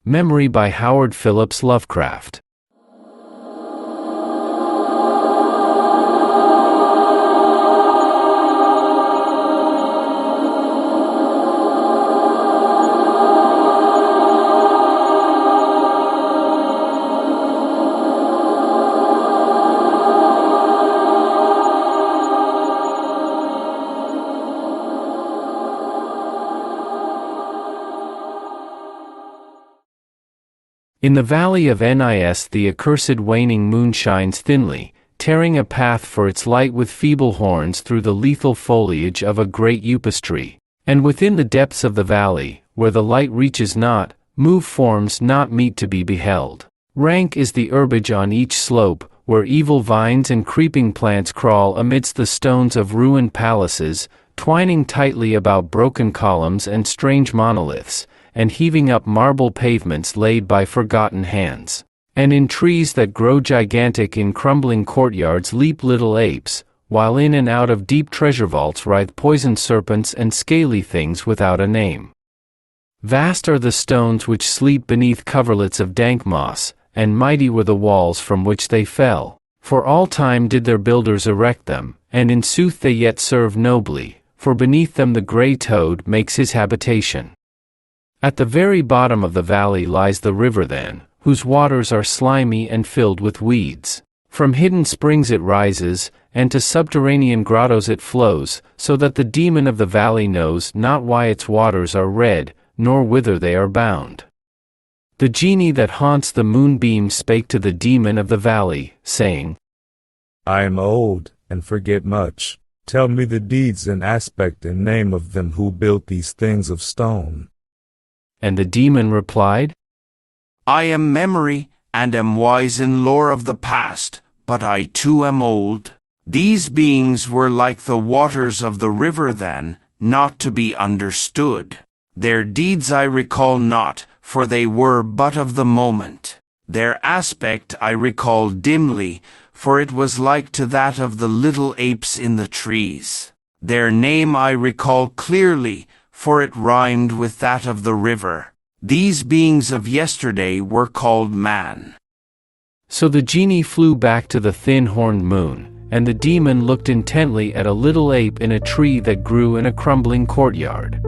Memory by Howard Phillips Lovecraft. In the valley of Nis the accursed waning moon shines thinly, tearing a path for its light with feeble horns through the lethal foliage of a great upas tree. And within the depths of the valley, where the light reaches not, move forms not meet to be beheld. Rank is the herbage on each slope, where evil vines and creeping plants crawl amidst the stones of ruined palaces, twining tightly about broken columns and strange monoliths, and heaving up marble pavements laid by forgotten hands. And in trees that grow gigantic in crumbling courtyards leap little apes, while in and out of deep treasure vaults writhe poisoned serpents and scaly things without a name. Vast are the stones which sleep beneath coverlets of dank moss, and mighty were the walls from which they fell. For all time did their builders erect them, and in sooth they yet serve nobly, for beneath them the grey toad makes his habitation. At the very bottom of the valley lies the river then, whose waters are slimy and filled with weeds. From hidden springs it rises, and to subterranean grottos it flows, so that the demon of the valley knows not why its waters are red, nor whither they are bound. The genie that haunts the moonbeam spake to the demon of the valley, saying, I am old, and forget much. Tell me the deeds and aspect and name of them who built these things of stone. And the demon replied, I am memory, and am wise in lore of the past, but I too am old. These beings were like the waters of the river then, not to be understood. Their deeds I recall not, for they were but of the moment. Their aspect I recall dimly, for it was like to that of the little apes in the trees. Their name I recall clearly, for it rhymed with that of the river. These beings of yesterday were called man. So the genie flew back to the thin-horned moon, and the demon looked intently at a little ape in a tree that grew in a crumbling courtyard.